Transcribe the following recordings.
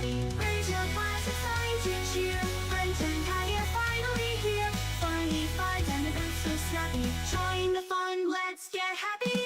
snappy. Raise your glass, it's time to cheer. Brent and Patty are finally here. Funny finds and the group so snappy. Join the fun, let's get happy.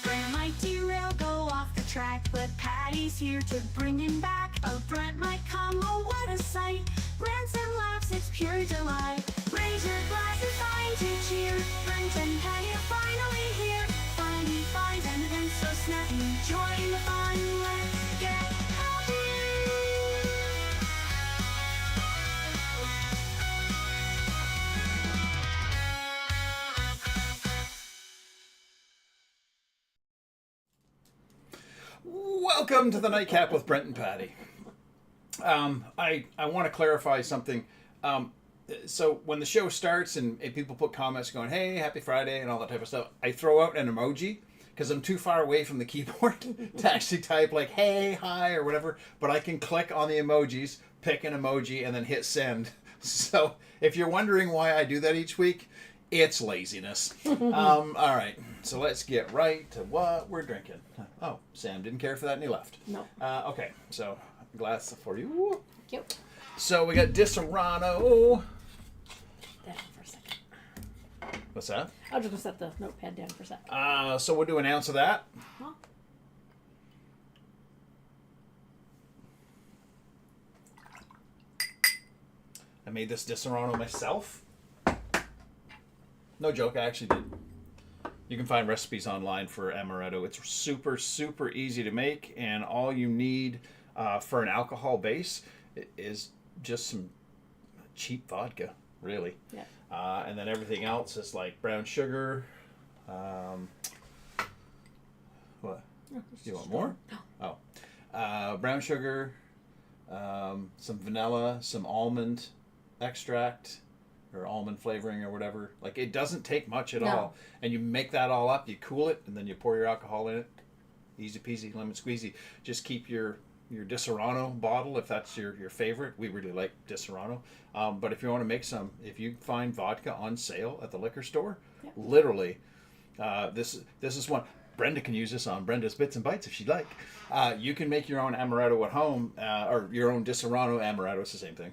Brent might derail, go off the track, but Patty's here to bring him back. A Brent might come, oh what a sight. Grants and laughs, it's pure delight. Raise your glass, it's time to cheer. Brent and Patty are finally here. Funny finds and events so snappy. Join the fun, let's get happy. Welcome to the NightCap with Brent and Patty. I want to clarify something. So when the show starts and people put comments going, hey, happy Friday and all that type of stuff, I throw out an emoji because I'm too far away from the keyboard to actually type like, hey, hi, or whatever. But I can click on the emojis, pick an emoji, and then hit send. So if you're wondering why I do that each week, it's laziness. All right, so let's get right to what we're drinking. Oh, Sam didn't care for that and he left. No. Okay, so glass for you. Thank you. So we got Disaronno. Down for a second. What's that? I'm just going to set the notepad down for a second. So we'll do an ounce of that. Huh? I made this Disaronno myself. No joke, I actually did. You can find recipes online for amaretto. It's super, super easy to make, and all you need for an alcohol base is just some cheap vodka, really. Yeah. And then everything else is like brown sugar. What? Oh, You want more? Oh. Brown sugar, some vanilla, some almond extract, or almond flavoring or whatever. Like, it doesn't take much at all. And you make that all up, you cool it, and then you pour your alcohol in it. Easy peasy, lemon squeezy. Just keep your Disaronno bottle if that's your favorite. We really like Disaronno. But if you want to make some, if you find vodka on sale at the liquor store, literally, this is one. Brenda can use this on Brenda's Bits and Bites if she'd like. You can make your own amaretto at home, or your own Disaronno amaretto. It's the same thing.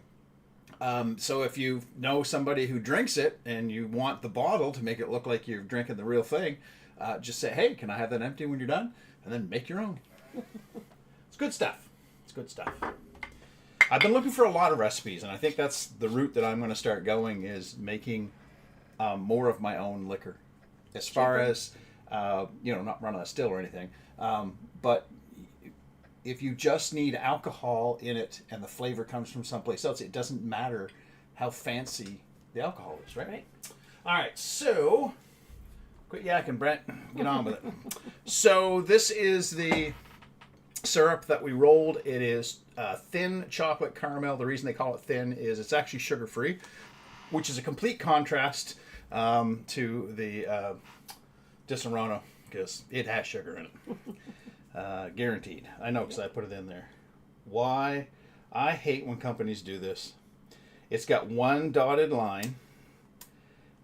So if you know somebody who drinks it and you want the bottle to make it look like you're drinking the real thing, just say, hey, can I have that empty when you're done? And then make your own. It's good stuff. It's good stuff. I've been looking for a lot of recipes, and I think that's the route that I'm going to start going, is making more of my own liquor. As far as, not running a still or anything, but if you just need alcohol in it and the flavor comes from someplace else, it doesn't matter how fancy the alcohol is, right? Right. All right, so quit yakking, Brent. Get on with it. So this is the syrup that we rolled. It is thin chocolate caramel. The reason they call it thin is it's actually sugar-free, which is a complete contrast to the Disaronno, because it has sugar in it. Guaranteed. I know, because I put it in there. Why? I hate when companies do this. It's got one dotted line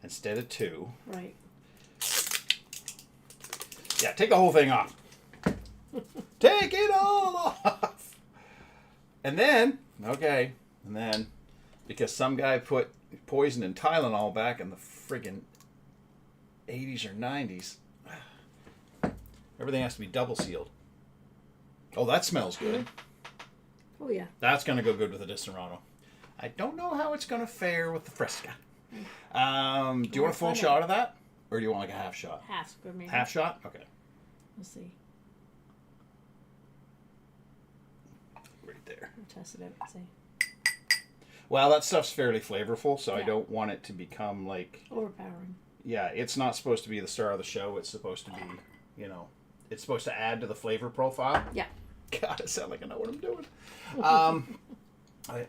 instead of two. Right. Yeah, take the whole thing off. Take it all off. And then, because some guy put poison and Tylenol back in the friggin' 80s or 90s, everything has to be double sealed. Oh, that smells good. Oh, yeah. That's going to go good with the Disaronno. I don't know how it's going to fare with the Fresca. Do you want a full shot of that? Or do you want like a half shot? Half, maybe. Half shot? Okay. We'll see. Right there. We'll test it out and see. Well, that stuff's fairly flavorful, so I Yeah. don't want it to become like... Overpowering. Yeah, it's not supposed to be the star of the show. It's supposed to be, it's supposed to add to the flavor profile. Yeah. God, I sound like I know what I'm doing.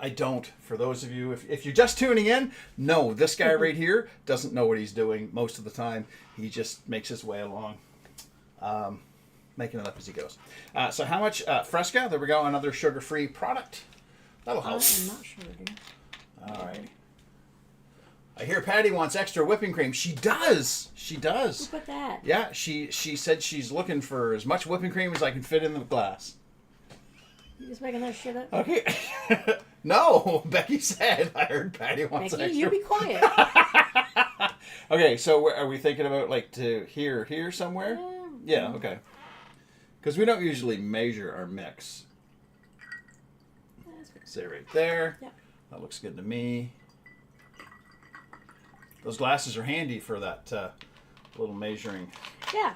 I don't. For those of you, if you're just tuning in, no, this guy right here doesn't know what he's doing most of the time. He just makes his way along, making it up as he goes. So how much Fresca? There we go, another sugar-free product. That'll help. I'm not sure, dear. All right. I hear Patty wants extra whipping cream. She does. She Who does. put that? Yeah, she said she's looking for as much whipping cream as I can fit in the glass. You just making that shit up? Okay. No, Becky said. I heard Patty wants Becky, extra. you be quiet. Okay, so are we thinking about like to here somewhere? Yeah, okay. Because we don't usually measure our mix. That's good. Say right there. Yeah. That looks good to me. Those glasses are handy for that little measuring. Yeah.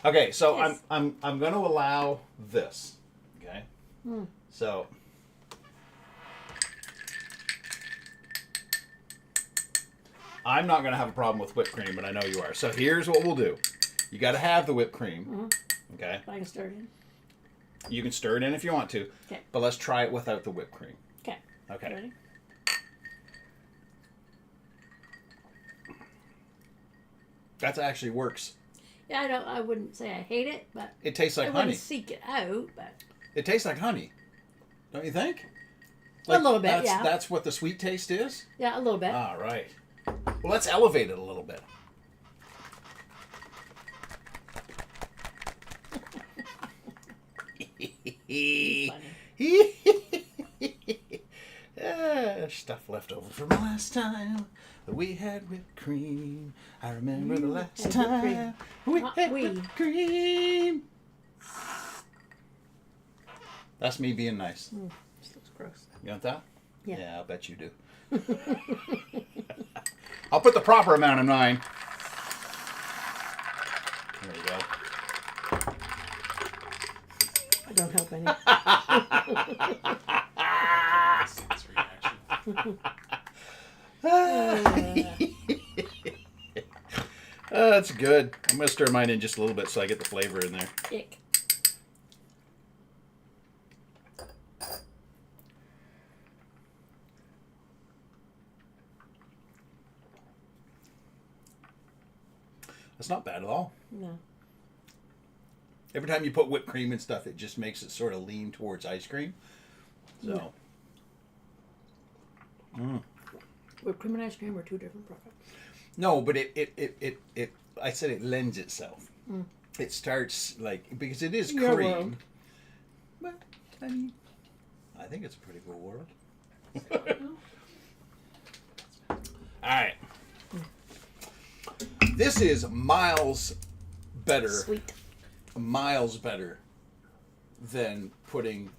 Okay, so Yes. I'm going to allow this. Okay. So I'm not going to have a problem with whipped cream, but I know you are. So here's what we'll do. You got to have the whipped cream. Okay. I can stir it in. You can stir it in if you want to. Okay. But let's try it without the whipped cream. Okay. Okay. Ready? That actually works. Yeah, I wouldn't say I hate it, but It tastes like I honey. wouldn't seek it out, but It tastes like honey. Don't you think? a little bit, yeah. That's what the sweet taste is? Yeah, a little bit. All right. Well, let's elevate it a little bit. Stuff left over from last time. We had whipped cream. I remember the last had whipped cream. time we Not had we. whipped cream. That's me being nice. This looks gross. You want that? Yeah. Yeah, I'll bet you do. I'll put the proper amount in mine. There you go. I don't help any. Sense reaction. That's good. I'm going to stir mine in just a little bit so I get the flavor in there. Ick. That's not bad at all. No. Every time you put whipped cream and stuff, it just makes it sort of lean towards ice cream. So, Whipped cream and ice cream are two different products. no, but it I said it lends itself. It starts like, because it is Your cream. world. But, I mean, I think it's a pretty cool world. All right. This is miles better than putting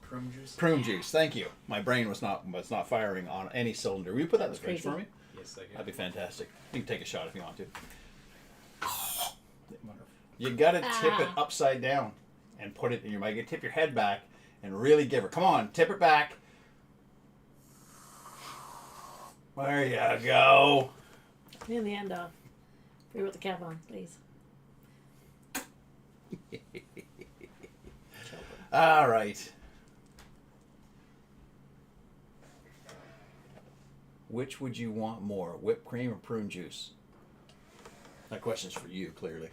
Prune juice. prune juice. Thank you. My brain was not firing on any cylinder. Will you put that in the fridge crazy. for me? Yes, I can. That'd be fantastic. You can take a shot if you want to. You gotta tip it upside down and put it in your mouth. You tip your head back and really give her. Come on, tip it back. There you go. In the end, free with the cap on, please. All right. Which would you want more, whipped cream or prune juice? That question's for you, clearly.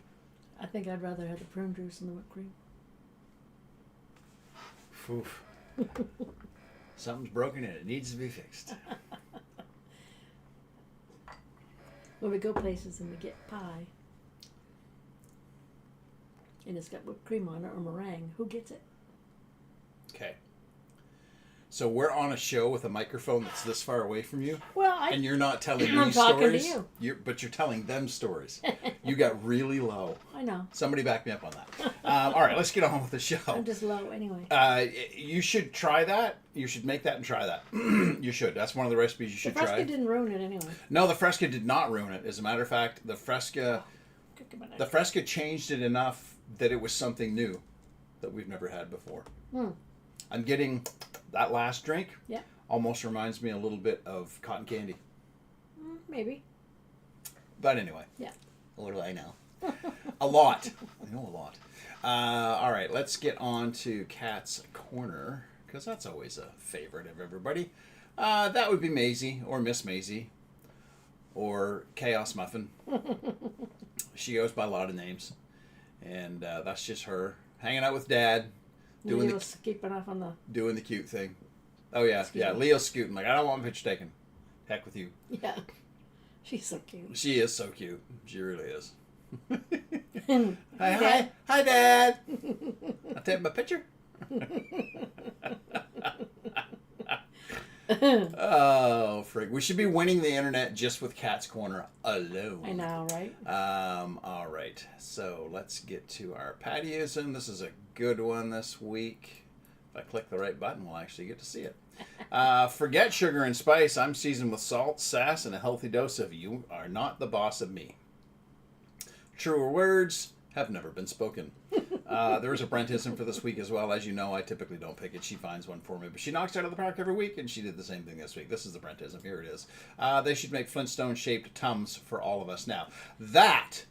I think I'd rather have the prune juice than the whipped cream. Oof. Something's broken and it needs to be fixed. When we go places and we get pie, and it's got whipped cream on it or meringue, who gets it? Okay. So we're on a show with a microphone that's this far away from you, Well, and you're not telling I'm me talking to stories. you. But you're telling them stories. You got really low. I know. Somebody back me up on that. All right, let's get on with the show. I'm just low anyway. You should try that. You should make that and try that. You should. That's one of the recipes you The should Fresca try. didn't ruin it anyway. No, the Fresca did not ruin it. As a matter of fact, the Fresca changed it enough that it was something new that we've never had before. I'm getting that last drink. Yeah. Almost reminds me a little bit of cotton candy. Maybe. But anyway. Yeah. What do I know? A lot. I know a lot. All right, let's get on to Kat's Corner, because that's always a favorite of everybody. That would be Maisie, or Miss Maisie, or Chaos Muffin. She goes by a lot of names. And that's just her hanging out with Dad, doing Leo's keeping off on the... the cute thing. Oh, yeah. Excuse Yeah, me. Leo's scooting. Like, I don't want my picture taken. Heck with you. Yeah. She's so cute. She is so cute. She really is. Hey, Hi, Dad. I'll take my picture. Oh, frig. We should be winning the internet just with Cat's Corner alone. I know, right? All right. So let's get to our patioism. This is a good one this week. If I click the right button, we'll actually get to see it. Forget sugar and spice. I'm seasoned with salt, sass, and a healthy dose of you are not the boss of me. Truer words have never been spoken. There is a Brentism for this week as well. As you know, I typically don't pick it. She finds one for me. But she knocks it out of the park every week, and she did the same thing this week. This is the Brentism. Here it is. They should make Flintstone-shaped Tums for all of us. Now, that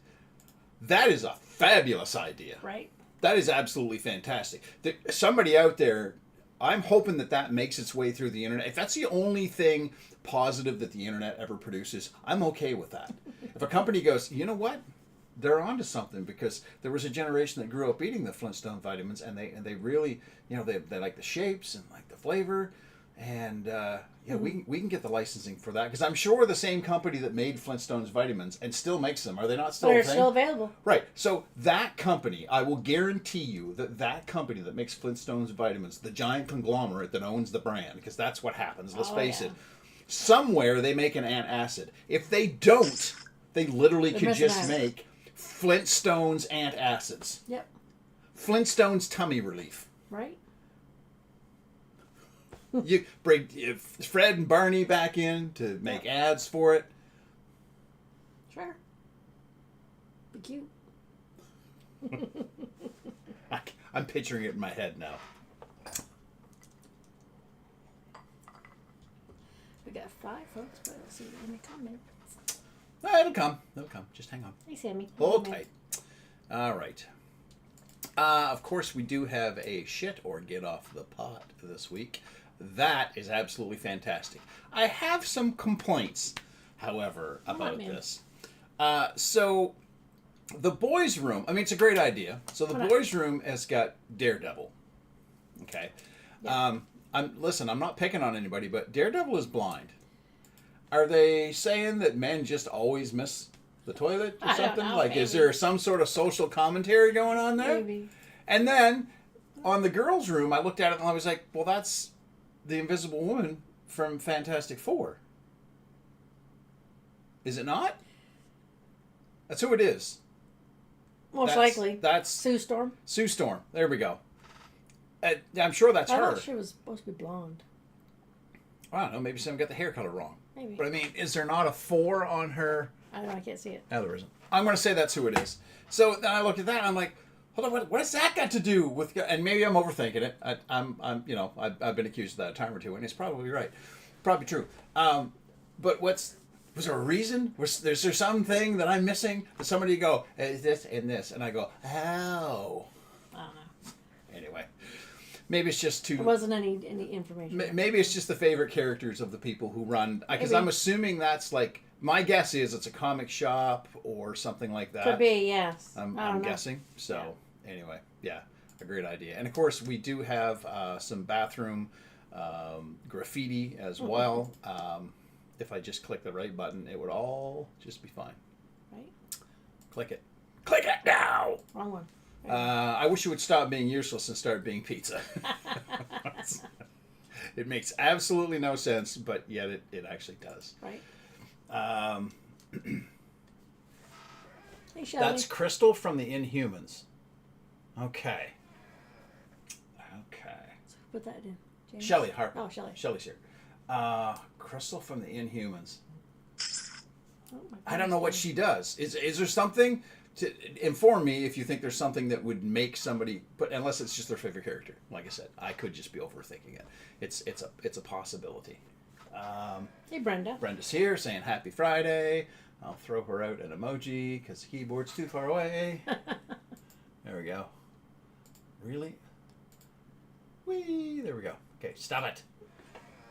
is a fabulous idea. Right? That is absolutely fantastic. Somebody out there, I'm hoping that makes its way through the internet. If that's the only thing positive that the internet ever produces, I'm okay with that. If a company goes, you know what? They're onto something, because there was a generation that grew up eating the Flintstone vitamins, and they really, they like the shapes and like the flavor, and we can get the licensing for that, because I'm sure the same company that made Flintstones vitamins and still makes them, are they not still? They're a thing? still available. Right. So that company, I will guarantee you that company that makes Flintstones vitamins, the giant conglomerate that owns the brand, because that's what happens. Let's face it. Somewhere they make an antacid. If they don't, they literally could just make Flintstones antacids. Yep. Flintstones tummy relief. Right? You bring Fred and Barney back in to make ads for it. Sure. Be cute. I'm picturing it in my head now. We got 5 folks, but let's see any comments. It'll come. Just hang on. Hey, Sammy. Hold tight. All right. Of course, we do have a shit or get off the pot this week. That is absolutely fantastic. I have some complaints, however, about this. So, the boys' room, it's a great idea. So, the boys' room has got Daredevil. Okay. Yeah. I'm not picking on anybody, but Daredevil is blind. Are they saying that men just always miss the toilet or something? I don't know, like, maybe. Is there some sort of social commentary going on there? Maybe. And then, on the girls' room, I looked at it and I was like, well, that's the Invisible Woman from Fantastic Four. Is it not? That's who it is. Most likely. That's Sue Storm. Sue Storm. There we go. I'm sure that's I her. thought she was supposed to be blonde. I don't know. Maybe someone got the hair color wrong. Maybe. But is there not a 4 on her? I don't know. I can't see it. No, there isn't. I'm going to say that's who it is. So then I looked at that and I'm like, hold on, what has that got to do with? And maybe I'm overthinking it. I've been accused of that a time or two, and it's probably right, probably true. But was there a reason? Is there something that I'm missing? That somebody go, is this and this, and I go, oh. I don't know. Anyway. Maybe it's just too... There wasn't any information. Maybe it's just the favorite characters of the people who run... Because I'm assuming that's like... My guess is it's a comic shop or something like that. Could be, yes. I'm guessing. So, anyway, yeah, a great idea. And, of course, we do have some bathroom graffiti as well. If I just click the right button, it would all just be fine. Right? Click it. Click it now! Wrong one. I wish you would stop being useless and start being pizza. It makes absolutely no sense, but yet it actually does. Right. Hey, Shelley. That's Crystal from the Inhumans. Okay. So put that in. James? Shelley Harper. Oh, Shelley. Shelley's here. Crystal from the Inhumans. Oh, my I don't know what she does. Is there something to inform me if you think there's something that would make somebody unless it's just their favorite character. Like I said, I could just be overthinking it. It's a possibility. Hey, Brenda. Brenda's here saying Happy Friday. I'll throw her out an emoji because the keyboard's too far away. There we go. Really? Whee! There we go. Okay, stop it.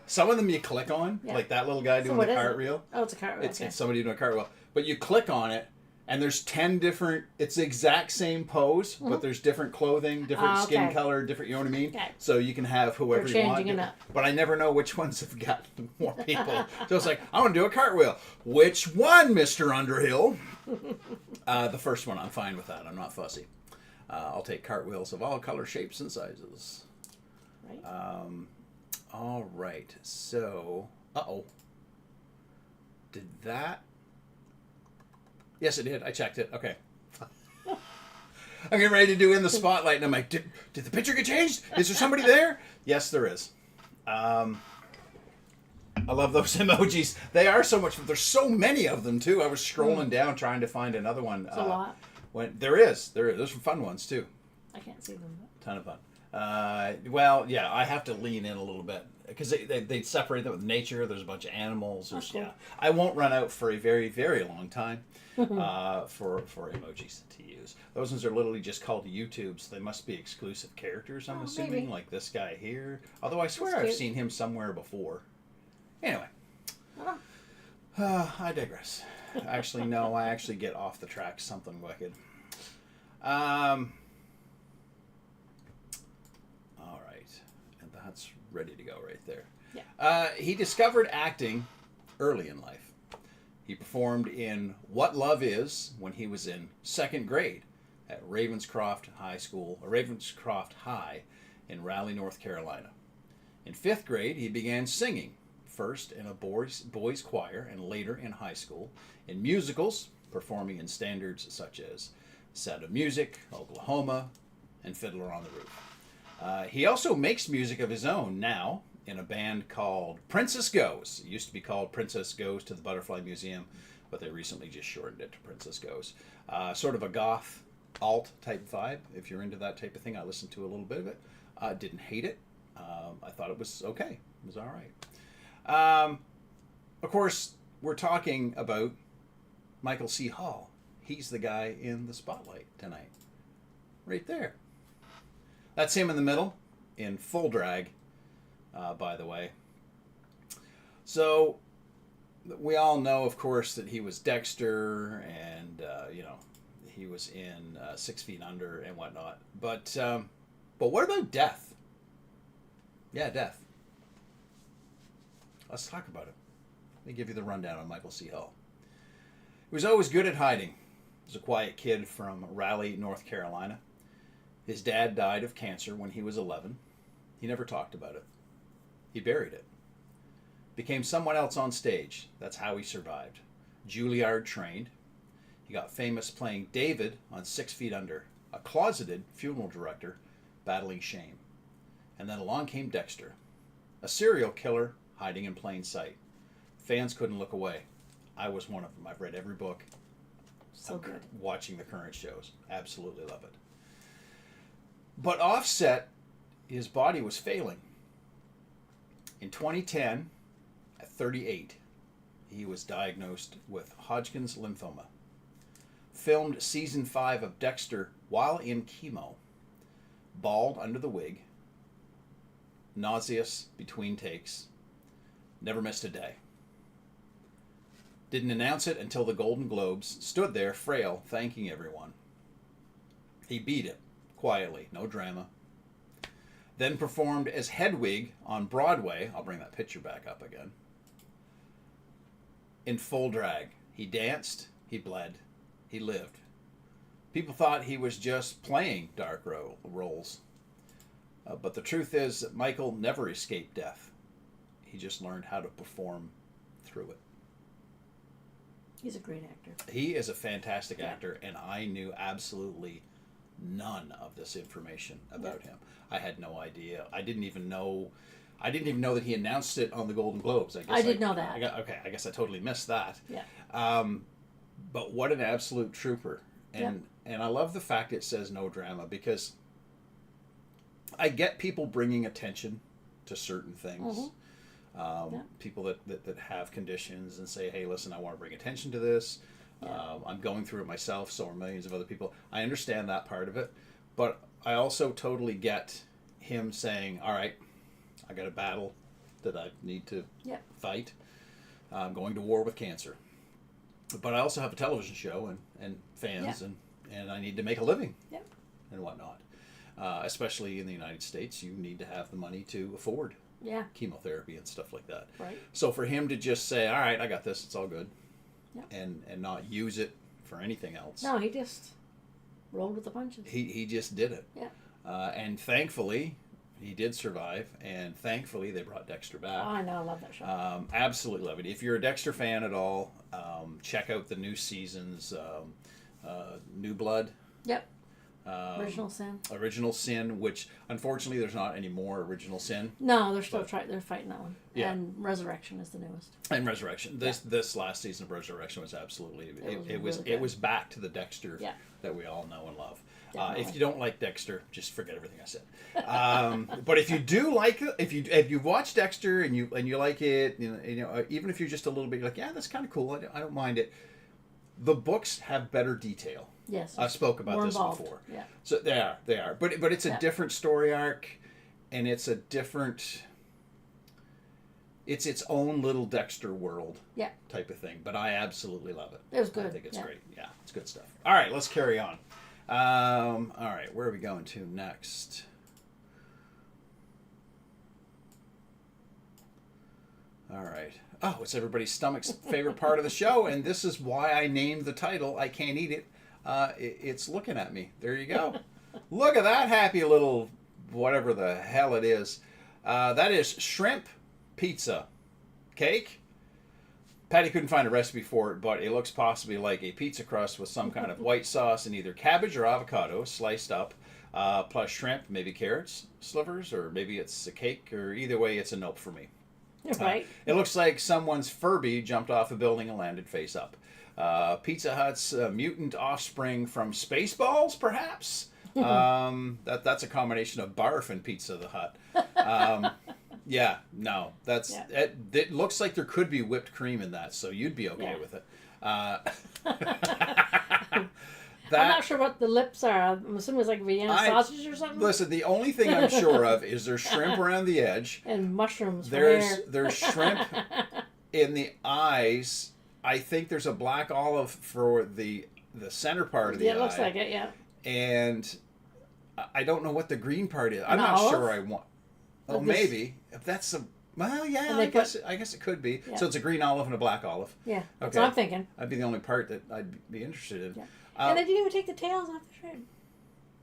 Some of them you click on, like that little guy doing the cartwheel. Oh, it's a cartwheel. It's somebody doing a cartwheel. But you click on it, And there's 10 different, it's the exact same pose, but there's different clothing, different skin okay. color, different, you know what I mean? Okay. So you can have whoever They're you want. changing it up. But I never know which ones have got more people. So it's like, I want to do a cartwheel. Which one, Mr. Underhill? The first one, I'm fine with that. I'm not fussy. I'll take cartwheels of all color, shapes, and sizes. Right. All right. So, did that? Yes, it did. I checked it. Okay. I'm getting ready to do In the Spotlight, and I'm like, did the picture get changed? Is there somebody there? Yes, there is. I love those emojis. They are so much fun. There's so many of them, too. I was scrolling down trying to find another one. It's a lot. There is. There's some fun ones, too. I can't see them. Ton of fun. Well, yeah, I have to lean in a little bit because they separate them with nature. There's a bunch of animals. That's cool. Yeah, I won't run out for a very, very long time for emojis to use. Those ones are literally just called YouTubes. They must be exclusive characters, I'm assuming, maybe. like this guy here. Although I swear That's I've cute. seen him somewhere before. Anyway, I digress. Actually, no, I actually get off the track something wicked. All right, and that's ready to go right there. Yeah. He discovered acting early in life. He performed in What Love Is when he was in second grade at Ravenscroft High in Raleigh, North Carolina. In fifth grade, he began singing, first in a boys choir and later in high school, in musicals, performing in standards such as Sound of Music, Oklahoma, and Fiddler on the Roof. He also makes music of his own now in a band called Princess Goes. It used to be called Princess Goes to the Butterfly Museum, but they recently just shortened it to Princess Goes. Sort of a goth alt type vibe. If you're into that type of thing, I listened to a little bit of it. Didn't hate it. I thought it was okay. It was all right. Of course, we're talking about Michael C. Hall. He's the guy in the spotlight tonight. Right there. That's him in the middle, in full drag, by the way. So, we all know, of course, that he was Dexter, and, he was in 6 Feet Under and whatnot. But what about Death? Yeah, Death. Let's talk about it. Let me give you the rundown on Michael C. Hall. He was always good at hiding. He was a quiet kid from Raleigh, North Carolina. His dad died of cancer when he was 11. He never talked about it. He buried it. Became someone else on stage. That's how he survived. Juilliard trained. He got famous playing David on 6 Feet Under, a closeted funeral director battling shame. And then along came Dexter, a serial killer hiding in plain sight. Fans couldn't look away. I was one of them. I've read every book. So good. Watching the current shows. Absolutely love it. But Offset, his body was failing. In 2010, at 38, he was diagnosed with Hodgkin's lymphoma. Filmed season 5 of Dexter while in chemo. Bald under the wig. Nauseous between takes. Never missed a day. Didn't announce it until the Golden Globes. Stood there, frail, thanking everyone. He beat it, quietly, no drama. Then performed as Hedwig on Broadway. I'll bring that picture back up again. In full drag. He danced, he bled, he lived. People thought he was just playing dark roles. But the truth is that Michael never escaped death. He just learned how to perform through it. He's a great actor. He is a fantastic actor, and I knew absolutely none of this information about him. I had no idea. I didn't even know that he announced it on the Golden Globes. I did know that. I guess I totally missed that. Yeah. But what an absolute trooper. And I love the fact it says no drama, because I get people bringing attention to certain things. Mm-hmm. People that have conditions and say, hey, listen, I want to bring attention to this. I'm going through it myself, so are millions of other people. I understand that part of it, but I also totally get him saying, all right, I got a battle that I need to fight. I'm going to war with cancer. but I also have a television show and fans, and I need to make a living Yep. and whatnot. Especially in the United States, you need to have the money to afford Yeah. chemotherapy and stuff like that. Right. So for him to just say, all right, I got this, it's all good, Yep. and not use it for anything else. No, he just rolled with the punches. He just did it. Yeah. And thankfully, he did survive, and thankfully they brought Dexter back. Oh, I know. I love that show. Absolutely love it. If you're a Dexter fan at all, check out the new seasons, New Blood. Yep. Original Sin. Which unfortunately there's not any more Original Sin. No, they're still they're fighting that one. Yeah. And Resurrection is the newest. And Resurrection. This last season of Resurrection was absolutely it was really good. back to the Dexter Yeah. that we all know and love. Definitely. If you don't like Dexter, just forget everything I said. But if you do like it, if you've watched Dexter and you like it, even if you're just a little bit like, yeah, that's kind of cool. I don't mind it. The books have better detail. Yes. I spoke about more this involved. before. Yeah. So they are. But it's a different story arc, and it's a different. It's its own little Dexter world. Yeah. Type of thing. But I absolutely love it. It was good. I think it's great. Yeah, it's good stuff. All right, let's carry on. All right, where are we going to next? All right. Oh, it's everybody's stomach's favorite part of the show, and this is why I named the title I Can't Eat It. It's looking at me. There you go. Look at that happy little whatever the hell it is. That is shrimp pizza cake. Patty couldn't find a recipe for it, but it looks possibly like a pizza crust with some kind of white sauce and either cabbage or avocado sliced up, plus shrimp, maybe carrots, slivers, or maybe it's a cake, or either way, it's a nope for me. Right. It looks like someone's Furby jumped off a building and landed face up. Pizza Hut's mutant offspring from Spaceballs, perhaps? That's a combination of barf and Pizza the Hut. Yeah, no, it looks like there could be whipped cream in that, so you'd be okay with it. I'm not sure what the lips are. I'm assuming it's like Vienna sausage or something. Listen, the only thing I'm sure of is there's shrimp around the edge. And mushrooms for hair. There's shrimp in the eyes. I think there's a black olive for the center part of the eye. Yeah, it looks like it, yeah. And I don't know what the green part is. I'm not olive? sure I want. Oh, maybe. If that's a... Well, yeah, I guess it could be. Yeah. So it's a green olive and a black olive. Yeah, that's Okay. what I'm thinking. That'd be the only part that I'd be interested in. Yeah. And they didn't even take the tails off the shrimp.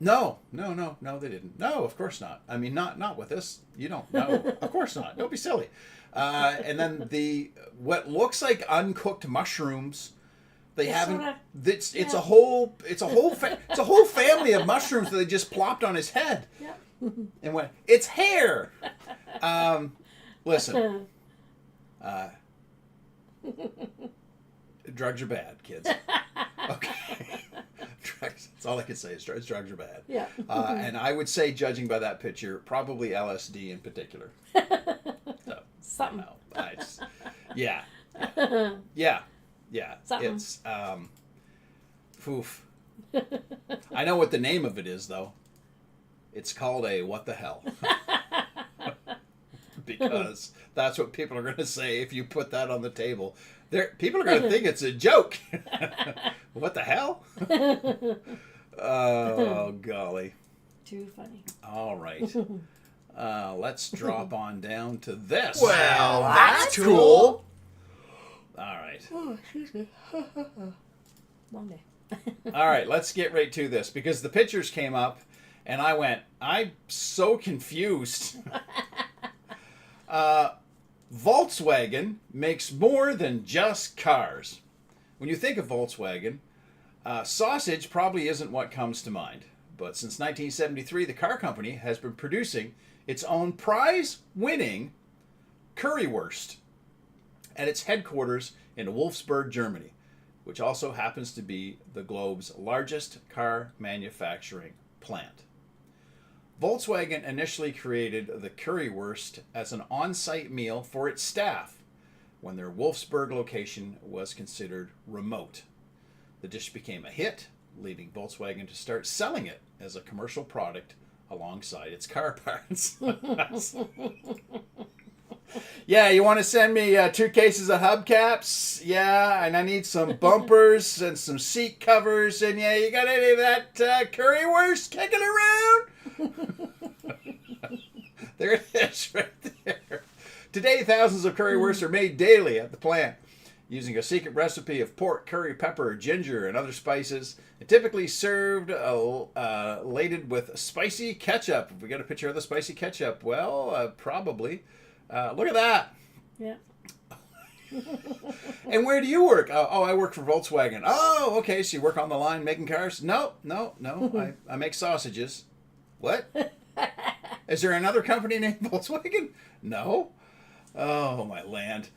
No, they didn't. No, of course not. I mean, not with this. You don't. No, of course not. Don't be silly. And then what looks like uncooked mushrooms. They haven't. It's a whole family of mushrooms that they just plopped on his head. Yeah. And went. It's hair. Listen. Drugs are bad, kids. Okay. Drugs. That's all I can say is drugs are bad. Yeah. And I would say, judging by that picture, probably LSD in particular. So, Something. Yeah. Something. It's oof. I know what the name of it is, though. It's called a what the hell. Because that's what people are going to say if you put that on the table. People are going to think it's a joke. What the hell? Oh, golly. Too funny. All right. Let's drop on down to this. Well, that's cool. All right. Oh, excuse me. Long day. All right, let's get right to this because the pictures came up and I'm so confused. Volkswagen makes more than just cars. When you think of Volkswagen, sausage probably isn't what comes to mind. But since 1973, the car company has been producing its own prize-winning currywurst at its headquarters in Wolfsburg, Germany, which also happens to be the globe's largest car manufacturing plant. Volkswagen initially created the currywurst as an on-site meal for its staff when their Wolfsburg location was considered remote. The dish became a hit, leading Volkswagen to start selling it as a commercial product alongside its car parts. Yeah, you want to send me 2 cases of hubcaps? Yeah, and I need some bumpers and some seat covers. And yeah, you got any of that currywurst kicking around? There it is right there. Today, thousands of currywursts are made daily at the plant using a secret recipe of pork, curry, pepper, ginger, and other spices. And typically served laden with spicy ketchup. If we got a picture of the spicy ketchup, well, probably. Look at that. Yeah. And where do you work? Oh, I work for Volkswagen. Oh, okay. So you work on the line making cars? No. I make sausages. What? Is there another company named Volkswagen? No. Oh, my land.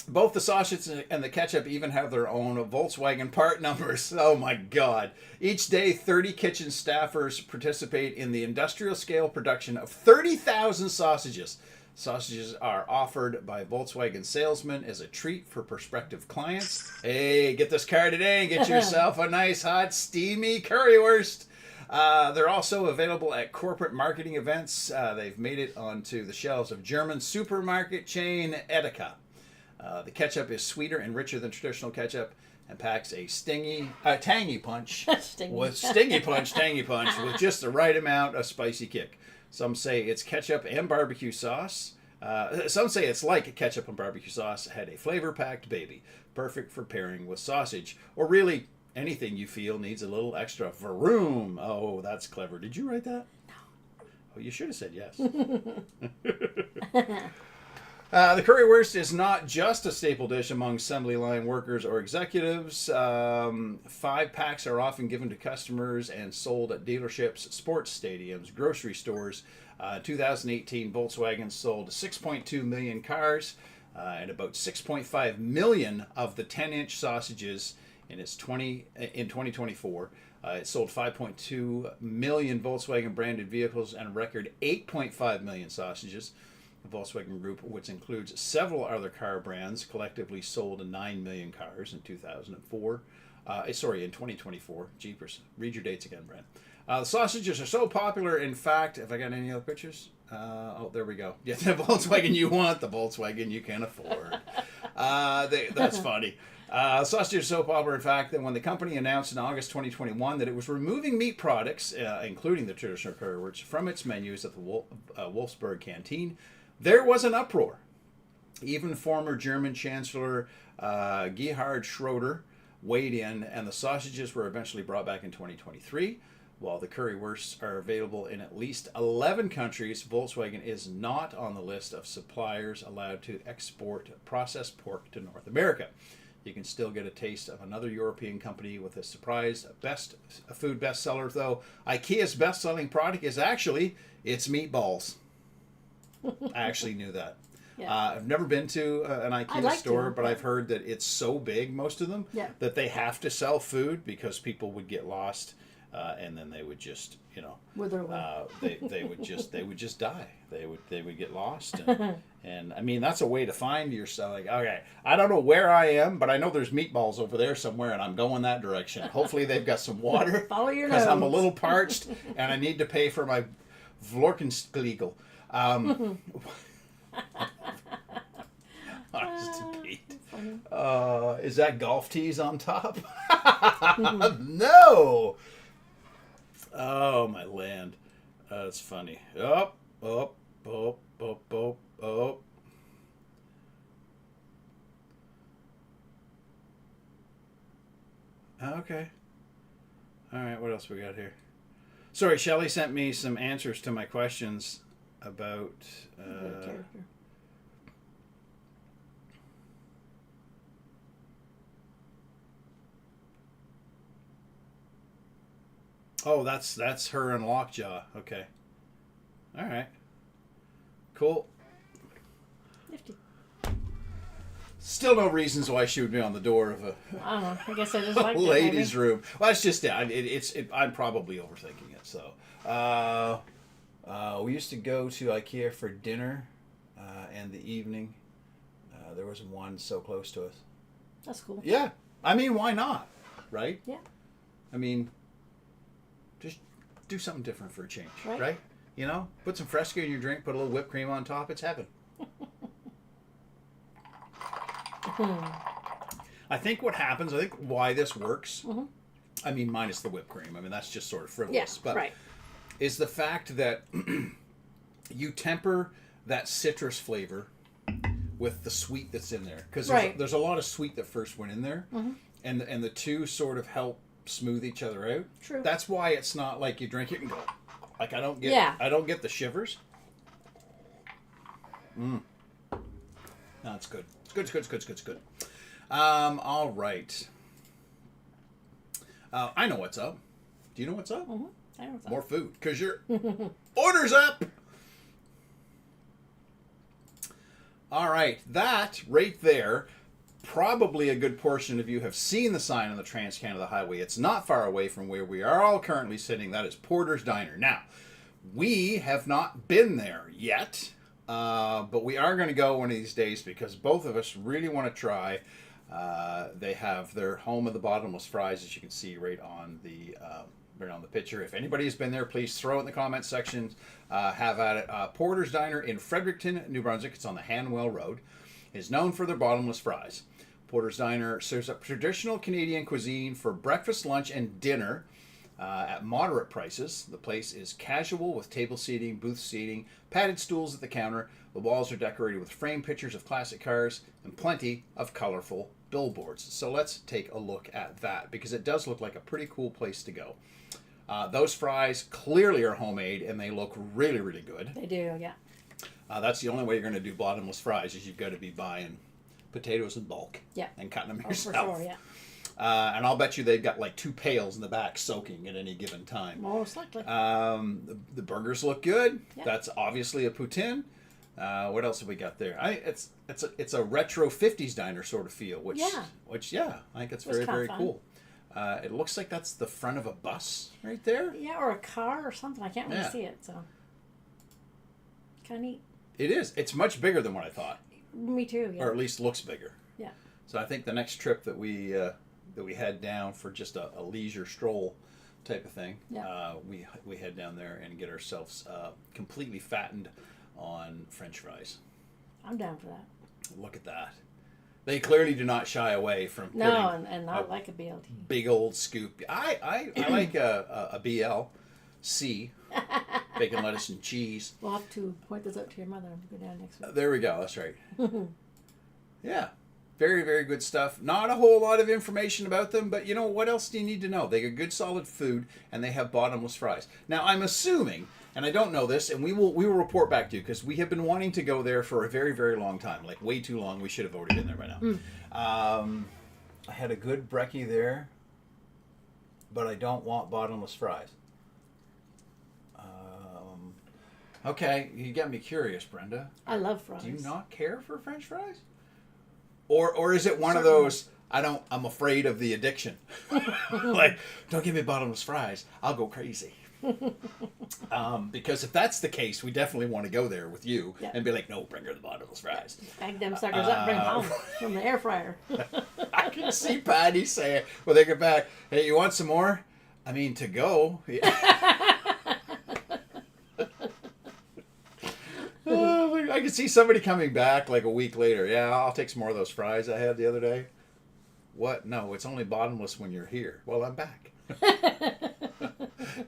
Both the sausage and the ketchup even have their own Volkswagen part numbers. Oh, my God. Each day, 30 kitchen staffers participate in the industrial scale production of 30,000 sausages. Sausages are offered by Volkswagen salesmen as a treat for prospective clients. Hey, get this car today and get yourself a nice, hot, steamy currywurst. They're also available at corporate marketing events. They've made it onto the shelves of German supermarket chain Edeka. The ketchup is sweeter and richer than traditional ketchup and packs a tangy punch Tangy punch with just the right amount of spicy kick. Some say it's ketchup and barbecue sauce. Some say it's like ketchup and barbecue sauce had a flavor-packed baby, perfect for pairing with sausage, or really anything you feel needs a little extra vroom. Oh, that's clever. Did you write that? No. Oh, you should have said yes. The currywurst is not just a staple dish among assembly line workers or executives. 5 packs are often given to customers and sold at dealerships, sports stadiums, grocery stores. 2018, Volkswagen sold 6.2 million cars and about 6.5 million of the 10-inch sausages in 2024. It sold 5.2 million Volkswagen branded vehicles and a record 8.5 million sausages. The Volkswagen Group, which includes several other car brands, collectively sold 9 million cars in 2004. In 2024. Jeepers. Read your dates again, Brent. The sausages are so popular, in fact, have I got any other pictures? There we go. Yeah, the Volkswagen you want, the Volkswagen you can afford. That's funny. Sausages are so popular, in fact, that when the company announced in August 2021 that it was removing meat products, including the traditional currywurst, from its menus at the Wolfsburg canteen, there was an uproar. Even former German Chancellor Gerhard Schroeder weighed in, and the sausages were eventually brought back in 2023. While the currywursts are available in at least 11 countries, Volkswagen is not on the list of suppliers allowed to export processed pork to North America. You can still get a taste of another European company with a surprise food bestseller, though. IKEA's best-selling product is actually its meatballs. I actually knew that. Yeah. I've never been to an IKEA store, but yeah. I've heard that it's so big, most of them, that they have to sell food because people would get lost, and then they would just, wither away. they would just die. They would get lost, and I mean that's a way to find yourself. Like, okay, I don't know where I am, but I know there's meatballs over there somewhere, and I'm going that direction. Hopefully they've got some water. Follow your because I'm a nose. little parched, and I need to pay for my Vlorkenspiegel. Is that golf tees on top? No. Oh my land, that's funny. Oh. Okay. All right. What else we got here? Sorry, Shelley sent me some answers to my questions about. Character. Oh, that's her and Lockjaw. Okay. All right. Cool. Nifty. Still no reasons why she would be on the door of a I don't know. I guess I just like it. ladies' maybe. room. Well, that's just it. I'm probably overthinking it. So, we used to go to IKEA for dinner, and the evening. There was one so close to us. That's cool. Yeah, I mean, why not? Right? Yeah. I mean, just do something different for a change, Right. right? You know, put some Fresca in your drink, put a little whipped cream on top. It's heaven. I think what happens, I think why this works, I mean, minus the whipped cream. I mean, that's just sort of frivolous. Yeah, but right. is the fact that you temper that citrus flavor with the sweet that's in there. Because there's a lot of sweet that first went in there. And the two sort of help smooth each other out. True. That's why it's not like you drink it and go, like I don't get the shivers. No, it's good. It's good. All right. I know what's up. Do you know what's up? I know what's up. More food, because your order's up. All right, that right there, probably a good portion of you have seen the sign on the Trans-Canada Highway. It's not far away from where we are all currently sitting. That is Porter's Diner. Now, we have not been there yet, but we are going to go one of these days because both of us really want to try. They have their home of the bottomless fries, as you can see right on the picture. If anybody has been there, please throw it in the comments section. Have at it. Porter's Diner in Fredericton, New Brunswick. It's on the Hanwell Road. Is known for their bottomless fries. Porter's Diner serves up traditional Canadian cuisine for breakfast, lunch, and dinner at moderate prices. The place is casual with table seating, booth seating, padded stools at the counter. The walls are decorated with framed pictures of classic cars and plenty of colorful billboards. So let's take a look at that because it does look like a pretty cool place to go. Those fries clearly are homemade and they look really, really good. They do, yeah. That's the only way you're going to do bottomless fries is you've got to be buying potatoes in bulk and cutting them yourself. For sure, yeah. And I'll bet you they've got like 2 pails in the back soaking at any given time. Most likely. The burgers look good. Yeah. That's obviously a poutine. What else have we got there? It's a retro 50s diner sort of feel, which I think it's very, very cool. It looks like that's the front of a bus right there. Yeah, or a car or something. I can't really see it, so kind of neat. It is. It's much bigger than what I thought. Me too, yeah. Or at least looks bigger. Yeah. So I think the next trip that we head down for just a leisure stroll type of thing, we head down there and get ourselves completely fattened on French fries. I'm down for that. Look at that. They clearly do not shy away from putting and not like a BLT. Big old scoop. I like a BLC. Bacon, lettuce, and cheese. We'll have to point this out to your mother and go down next week. There we go. That's right. Yeah. Very, very good stuff. Not a whole lot of information about them, but you know, what else do you need to know? They got good, solid food, and they have bottomless fries. Now, I'm assuming, and I don't know this, and we will report back to you, because we have been wanting to go there for a very, very long time. Like, way too long. We should have already been there by now. I had a good brekkie there, but I don't want bottomless fries. Okay, you got me curious, Brenda. I love fries. Do you not care for French fries? Or is it one of those, I'm afraid of the addiction. Like, don't give me bottomless fries. I'll go crazy. Because if that's the case, we definitely want to go there with you and be like, no, bring her the bottomless fries. Bag them suckers up, bring them home from the air fryer. I can see Patty saying, when they get back, hey, you want some more? I mean, to go. I could see somebody coming back like a week later. Yeah, I'll take some more of those fries I had the other day. What? No, it's only bottomless when you're here. Well, I'm back.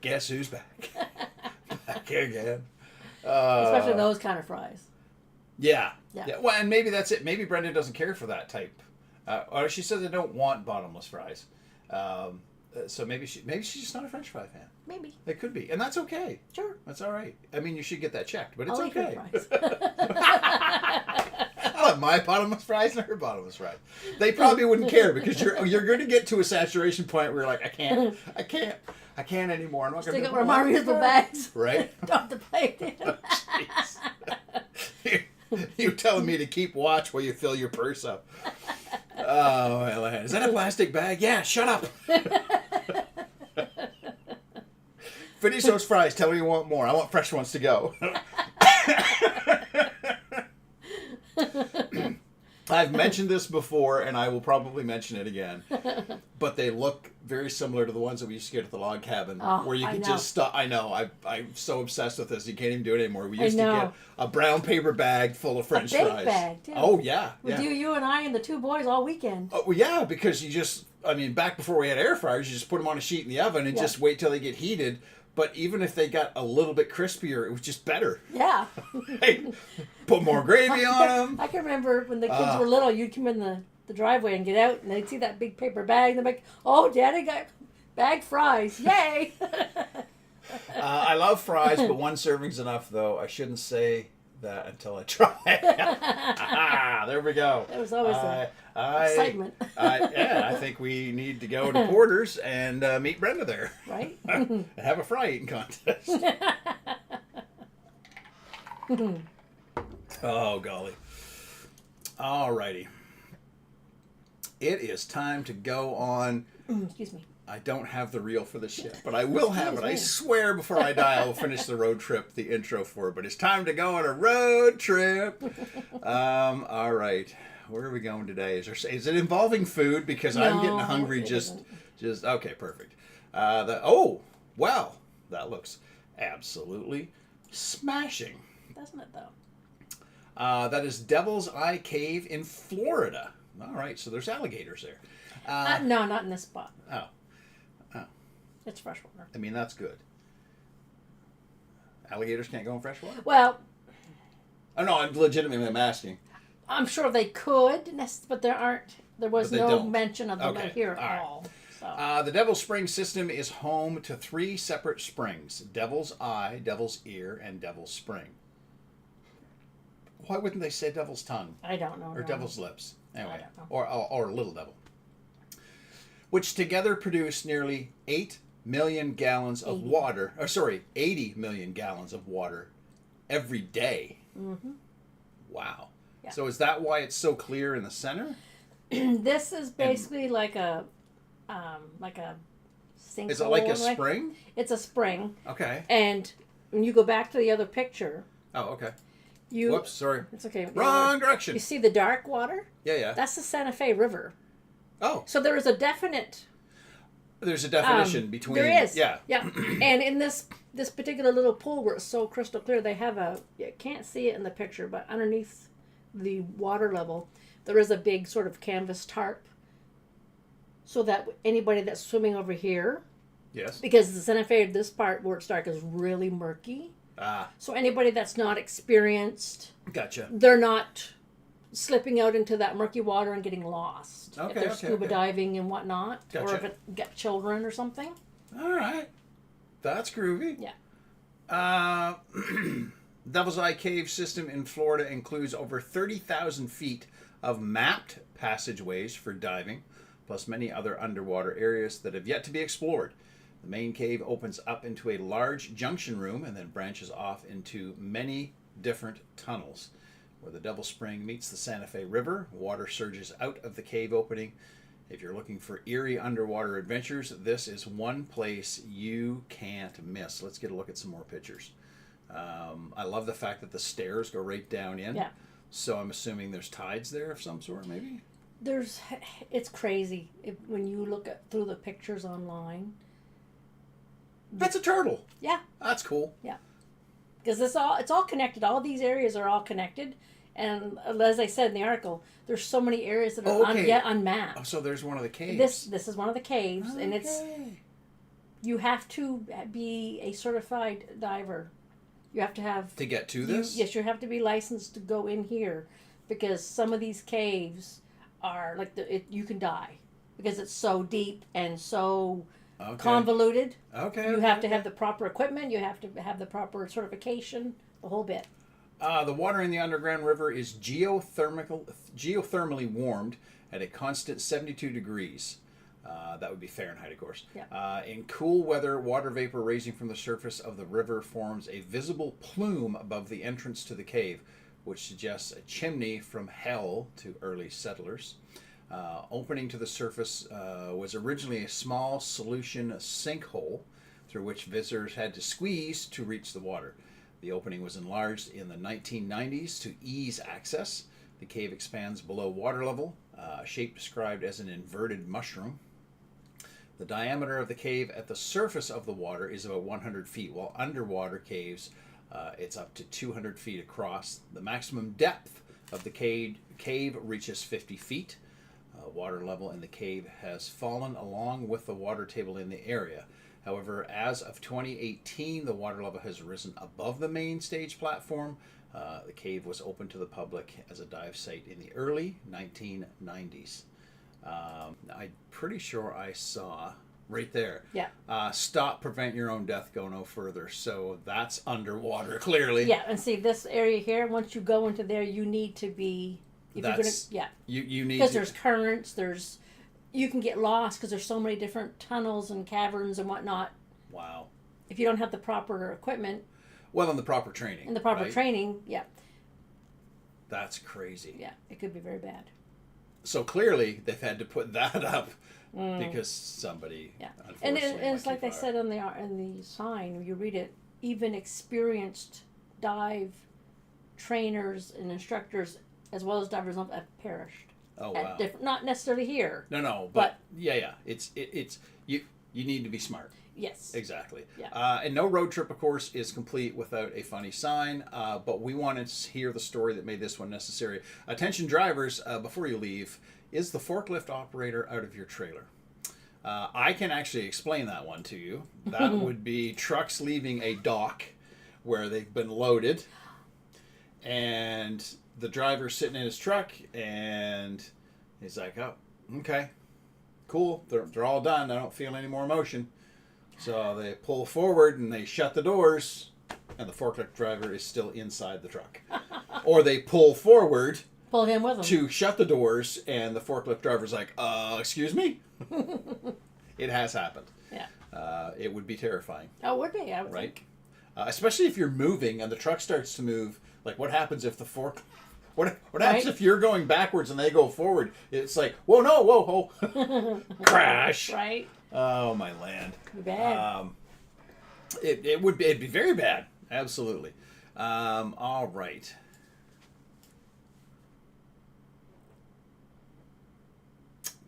Guess who's back? Back again. Especially those kind of fries. Yeah. Well, and maybe that's it. Maybe Brenda doesn't care for that type. Or she says they don't want bottomless fries. So maybe she's just not a French fry fan. Maybe. It could be. And that's okay. Sure. That's all right. I mean, you should get that checked, but it's I'll okay. eat her fries. I'll have my bottomless fries and her bottomless fries. They probably wouldn't care because you're going to get to a saturation point where you're like, I can't anymore. I'm not going to stick up my reusable bags. Right? Dump the plate in. You're telling me to keep watch while you fill your purse up. Oh, well, is that a plastic bag? Yeah, shut up. Finish those fries. Tell me you want more. I want fresh ones to go. I've mentioned this before, and I will probably mention it again. But they look very similar to the ones that we used to get at the log cabin, Oh, where you I can know. just stop. I know. I'm so obsessed with this. You can't even do it anymore. We used to know. get a brown paper bag full of French big fries. bag, too. Oh yeah, With yeah. you and I and the two boys all weekend. Oh well, yeah, because you just. I mean, back before we had air fryers, you just put them on a sheet in the oven and Yeah. just wait till they get heated. But even if they got a little bit crispier, it was just better. Yeah. Hey, put more gravy on them. I can remember when the kids were little, you'd come in the driveway and get out, and they'd see that big paper bag, and they're like, "Oh, Daddy got bag fries! Yay!" I love fries, but one serving's enough, though. I shouldn't say that until I try. There we go. That was always excitement. I think we need to go to Porter's and meet Brenda there. Right? And have a fry eating contest. Oh, golly. Alrighty. It is time to go on. Excuse me. I don't have the reel for this yet, but I will have it. I Excuse swear before I die I will finish the road trip, the intro for it. But it's time to go on a road trip. All right. Where are we going today? Is it involving food? Because I'm getting No, hungry it just isn't. okay, perfect. Wow. That looks absolutely smashing. Doesn't it, though? That is Devil's Eye Cave in Florida. All right, so there's alligators there. No, not in this spot. Oh. It's freshwater. I mean, that's good. Alligators can't go in fresh water? Well, Oh, no, I'm asking. I'm sure they could, but there was But they no don't. mention of them Okay, here all at right. all. So. The Devil's Spring system is home to 3 separate springs. Devil's Eye, Devil's Ear, and Devil's Spring. Why wouldn't they say Devil's Tongue? I don't know. Or no. Devil's Lips? Anyway, don't know. or Little Devil. Which together produce nearly 8 million gallons of 80. water. 80 million gallons of water every day. Mm-hmm. Wow. Yeah. So is that why it's so clear in the center? This is basically like a sinkhole. Is it like a right? spring? It's a spring, Okay. and when you go back to the other picture, Oh, okay. you. Whoops, sorry. It's okay. Wrong You direction. see the dark water? Yeah. That's the Santa Fe River. Oh, So there is a definite. there's a definition between. There is. Yeah. Yeah. And in this particular little pool where it's so crystal clear, they have you can't see it in the picture, but underneath the water level, there is a big sort of canvas tarp. So that anybody that's swimming over here, Yes. because the Santa Fe, this part where it's dark is really murky. Ah, So anybody that's not experienced, gotcha. they're not slipping out into that murky water and getting lost. Okay, if they're okay, scuba okay. diving and whatnot, or Gotcha. if it got children or something. All right. That's groovy. Yeah. Devil's Eye Cave system in Florida includes over 30,000 feet of mapped passageways for diving, plus many other underwater areas that have yet to be explored. The main cave opens up into a large junction room and then branches off into many different tunnels. Where the Devil Spring meets the Santa Fe River, water surges out of the cave opening. If you're looking for eerie underwater adventures, this is one place you can't miss. Let's get a look at some more pictures. I love the fact that the stairs go right down in. Yeah. So I'm assuming there's tides there of some sort, maybe? It's crazy when you look through the pictures online. That's a turtle. Yeah, That's cool. because it's all connected. All these areas are all connected, and as I said in the article, there's so many areas that are Okay. yet unmapped. Oh, so there's one of the caves. This is one of the caves, and you have to be a certified diver. You have to have To get to this? Yes, you have to be licensed to go in here, because some of these caves are like you can die because it's so deep and so convoluted. Okay. You have to have the proper equipment. You have to have the proper certification. The whole bit. The water in the underground river is geothermally warmed at a constant 72 degrees. That would be Fahrenheit, of course. Yeah. In cool weather, water vapor raising from the surface of the river forms a visible plume above the entrance to the cave, which suggests a chimney from hell to early settlers. Opening to the surface was originally a small solution sinkhole through which visitors had to squeeze to reach the water. The opening was enlarged in the 1990s to ease access. The cave expands below water level, a shape described as an inverted mushroom. The diameter of the cave at the surface of the water is about 100 feet, while underwater caves, it's up to 200 feet across. The maximum depth of the cave reaches 50 feet. Water level in the cave has fallen along with the water table in the area. However, as of 2018, the water level has risen above the main stage platform. The cave was open to the public as a dive site in the early 1990s. I'm pretty sure I saw right there. Yeah. Stop, prevent your own death, go no further. So that's underwater, clearly. Yeah, and see this area here. Once you go into there, you need to be. If That's, you're gonna, You need because to, there's currents. You can get lost because there's so many different tunnels and caverns and whatnot. Wow. If you don't have the proper equipment Well, and the proper training. and the proper right? training, yeah, That's crazy. yeah, it could be very bad. So clearly they've had to put that up because somebody. Yeah, and unfortunately it's went like too they far. said in the sign. You read it. Even experienced dive trainers and instructors, as well as divers, have perished. Oh At wow. not necessarily here. No, but yeah. It's you need to be smart. Yes. Exactly. Yeah. And no road trip, of course, is complete without a funny sign. But we wanted to hear the story that made this one necessary. Attention drivers, before you leave, is the forklift operator out of your trailer? I can actually explain that one to you. That would be trucks leaving a dock where they've been loaded, and the driver's sitting in his truck, and he's like, "Oh, okay, cool. They're all done. I don't feel any more motion." So they pull forward and they shut the doors, and the forklift driver is still inside the truck. Or they pull forward Pull him with them. to shut the doors, and the forklift driver's like, excuse me? It has happened. Yeah. It would be terrifying, Oh, would be. I would right? think. Especially if you're moving and the truck starts to move. Like, what happens if the What happens Right. if you're going backwards and they go forward? It's like, whoa, no, whoa. Crash. Right. Oh, my land. Be bad. It'd be very bad. Absolutely. All right.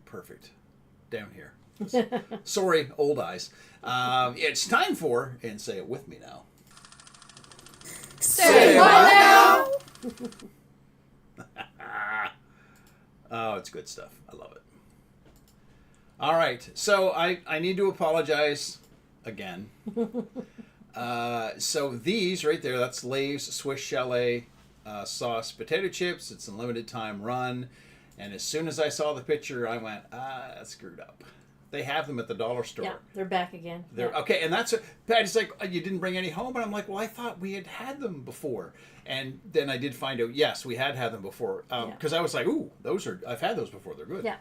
Perfect. Down here. Sorry, old eyes. It's time for, and say it with me now. Say what now? Oh, it's good stuff. I love it. All right. So I need to apologize again. So these right there, that's Lay's Swiss Chalet sauce potato chips. It's a limited time run. And as soon as I saw the picture, I went, that's screwed up. They have them at the dollar store. Yeah, they're back again. They're Yeah. okay, and that's Patty's like, you didn't bring any home, and I'm like, well, I thought we had them before, and then I did find out, yes, we had them before, because I was like, ooh, I've had those before, they're good. Yeah.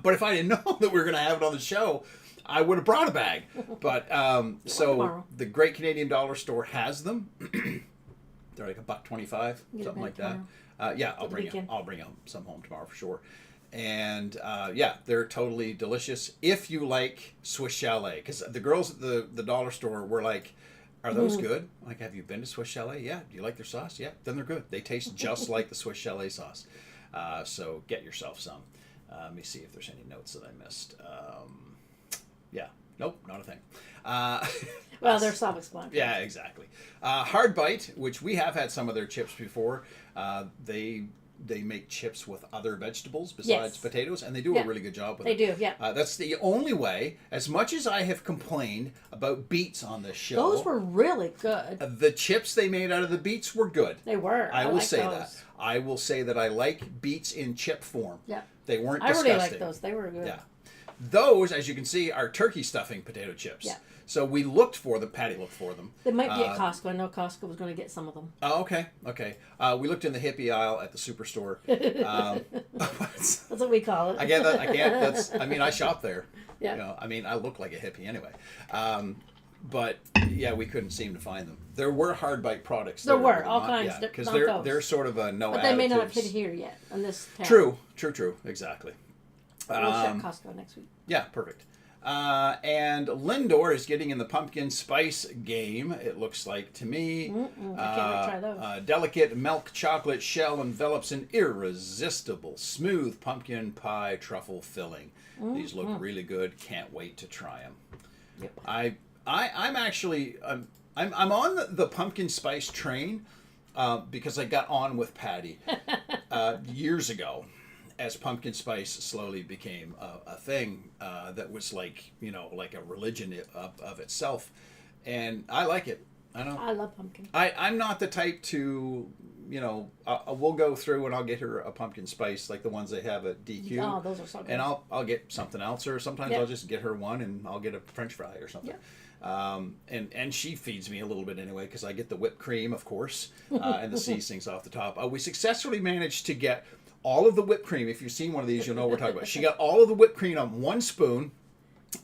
But if I didn't know that we were going to have it on the show, I would have brought a bag. But so tomorrow. the Great Canadian Dollar Store has them. They're like $1.25, Get something a like bag that. Yeah, For the weekend. I'll bring some home tomorrow for sure. And yeah, they're totally delicious if you like Swiss Chalet. Because the girls at the dollar store were like, are those good? I'm like, have you been to Swiss Chalet? Yeah. Do you like their sauce? Yeah. Then they're good. They taste just like the Swiss Chalet sauce. So get yourself some. Let me see if there's any notes that I missed. Yeah. Nope, not a thing. Well, they're self-explanatory. Yeah, exactly. Hard Bite, which we have had some of their chips before. They make chips with other vegetables besides Yes. potatoes, and they do Yeah. a really good job with They it. do, yeah. That's the only way, as much as I have complained about beets on this show, Those were really good. the chips they made out of the beets were good. They were. I will like say those. that. I will say that I like beets in chip form. Yeah. They weren't I disgusting. really like those. They were good. Yeah. Those, as you can see, are turkey stuffing potato chips. Yeah. So we looked for them. Patty looked for them. They might be at Costco. I know Costco was going to get some of them. Oh, okay. We looked in the hippie aisle at the superstore. That's what we call it. I get that. I shop there. Yeah. You know, I look like a hippie anyway. But yeah, we couldn't seem to find them. There were hard bite products. There were, but all not- kinds, Yeah, but because not they're those. sort of a no. But they may not have additives. hit here yet in this town. True. Exactly. We'll share Costco next week. Yeah, perfect. And Lindor is getting in the pumpkin spice game, it looks like to me. I can't wait to try those. Delicate milk chocolate shell envelops an irresistible smooth pumpkin pie truffle filling. These look really good. Can't wait to try them. Yep. I'm actually I'm on the pumpkin spice train because I got on with Patty years ago, as pumpkin spice slowly became a thing that was like like a religion of itself, and I like it. I love pumpkin. I'm not the type to we'll go through and I'll get her a pumpkin spice like the ones they have at DQ. Oh, those are so good. And I'll get something else, or sometimes Yep. I'll just get her one and I'll get a French fry or something. And she feeds me a little bit anyway because I get the whipped cream, of course, and the seasonings off the top. We successfully managed to get all of the whipped cream. If you've seen one of these, you'll know what we're talking about. She got all of the whipped cream on one spoon.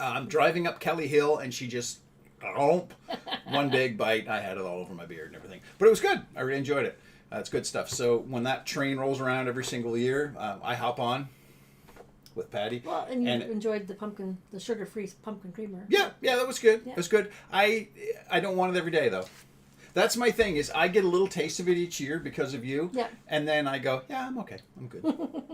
I'm driving up Kelly Hill, and she just one big bite. I had it all over my beard and everything, but it was good. I really enjoyed it. It's good stuff. So when that train rolls around every single year, I hop on with Patty. Well, and you enjoyed the sugar-free pumpkin creamer. Yeah, that was good. Yeah. It was good. I don't want it every day though. That's my thing. Is I get a little taste of it each year because of you. Yeah. And then I go, yeah, I'm okay. I'm good.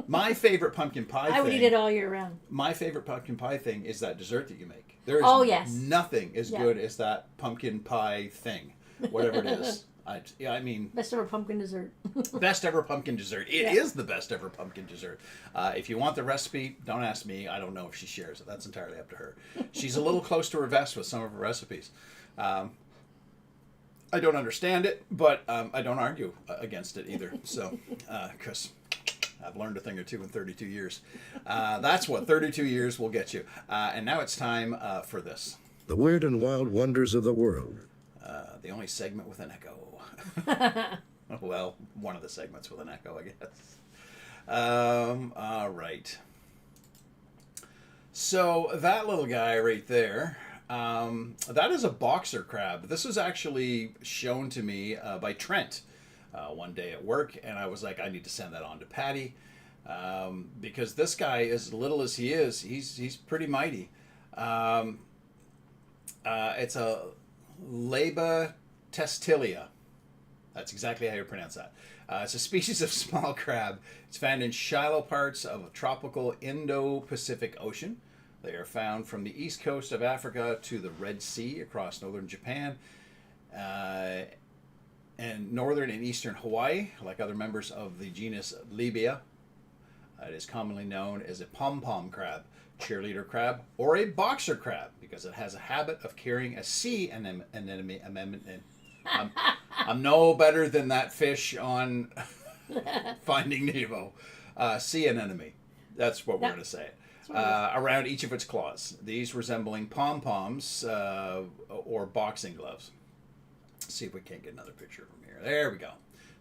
My favorite pumpkin pie thing. I would eat it all year round. My favorite pumpkin pie thing is that dessert that you make. There is yes. nothing as good as that pumpkin pie thing, whatever it is. I mean, Best ever pumpkin dessert. best ever pumpkin dessert. It is the best ever pumpkin dessert. If you want the recipe, don't ask me. I don't know if she shares it. That's entirely up to her. She's a little close to her vest with some of her recipes. I don't understand it, but I don't argue against it either. So, because I've learned a thing or two in 32 years. That's what 32 years will get you. And now it's time for this. The weird and wild wonders of the world. The only segment with an echo. Well, one of the segments with an echo, I guess. All right. So that little guy right there, that is a boxer crab. This was actually shown to me by Trent one day at work, and I was like, I need to send that on to Patty because this guy, as little as he is, he's pretty mighty. It's a Laba testilia. That's exactly how you pronounce that. It's a species of small crab. It's found in shallow parts of a tropical Indo-Pacific Ocean. They are found from the east coast of Africa to the Red Sea across northern Japan and northern and eastern Hawaii. Like other members of the genus Libia, it is commonly known as a pom-pom crab, cheerleader crab, or a boxer crab because it has a habit of carrying a sea anemone. I'm no better than that fish on Finding Nemo. Sea anemone. That's what we're going to say. Around each of its claws. These resembling pom-poms or boxing gloves. Let's see if we can't get another picture from here. There we go.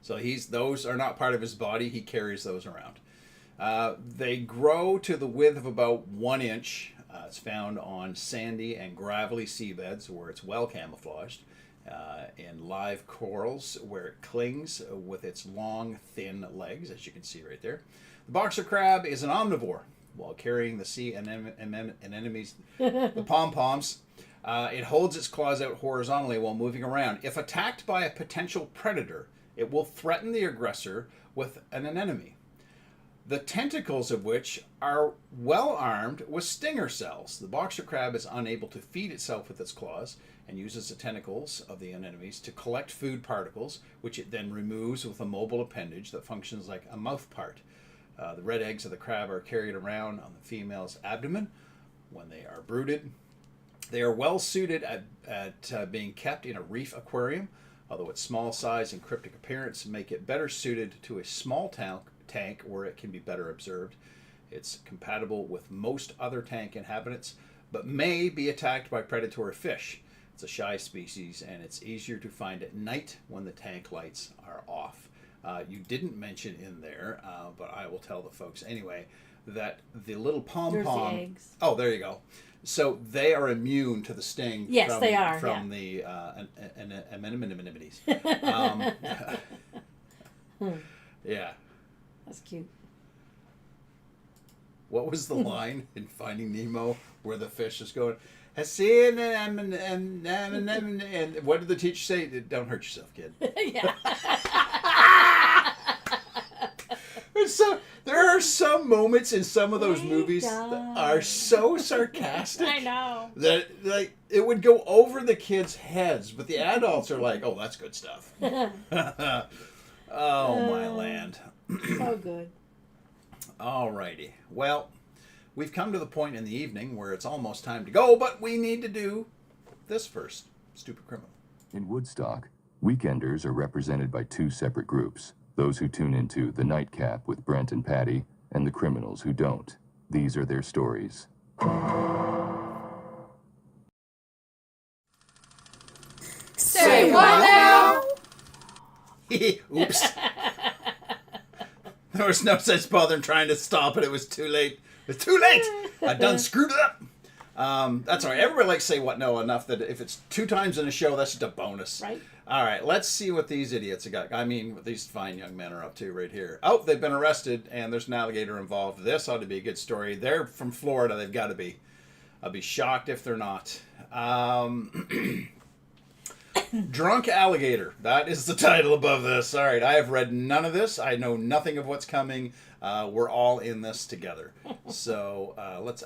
So those are not part of his body. He carries those around. They grow to the width of about 1 inch. It's found on sandy and gravelly seabeds where it's well camouflaged. In live corals where it clings with its long, thin legs, as you can see right there. The boxer crab is an omnivore. While carrying the sea anemones, the pom-poms, it holds its claws out horizontally while moving around. If attacked by a potential predator, it will threaten the aggressor with an anemone, the tentacles of which are well armed with stinger cells. The boxer crab is unable to feed itself with its claws and uses the tentacles of the anemones to collect food particles, which it then removes with a mobile appendage that functions like a mouth part. The red eggs of the crab are carried around on the female's abdomen when they are brooded. They are well suited at being kept in a reef aquarium, although its small size and cryptic appearance make it better suited to a small tank where it can be better observed. It's compatible with most other tank inhabitants, but may be attacked by predatory fish. It's a shy species, and it's easier to find at night when the tank lights are off. You didn't mention in there, but I will tell the folks anyway, that the little pom-pom... There's the eggs. Oh, there you go. So they are immune to the sting Yes, they are, from the anemones. Yeah. That's cute. What was the line in Finding Nemo where the fish is going, I see it, and what did the teacher say? Don't hurt yourself, kid. Yeah. So there are some moments in some of those movies that are so sarcastic. I know. That like it would go over the kids' heads, but the adults are like, "Oh, that's good stuff." Oh my land! So good. Alrighty. Well, we've come to the point in the evening where it's almost time to go, but we need to do this first. Stupid criminal. In Woodstock, weekenders are represented by two separate groups. Those who tune into the Nightcap with Brent and Patty, and the criminals who don't. These are their stories. Say what now? Oops. There was no sense bothering trying to stop it. It was too late. It's too late. I done screwed it up. That's all right. Everybody likes Say What No enough that if it's 2 times in a show, that's just a bonus. Right. All right. Let's see what these idiots have got. I mean, what these fine young men are up to right here. Oh, they've been arrested, and there's an alligator involved. This ought to be a good story. They're from Florida. They've got to be. I'll be shocked if they're not. Drunk Alligator. That is the title above this. All right. I have read none of this. I know nothing of what's coming. We're all in this together. So let's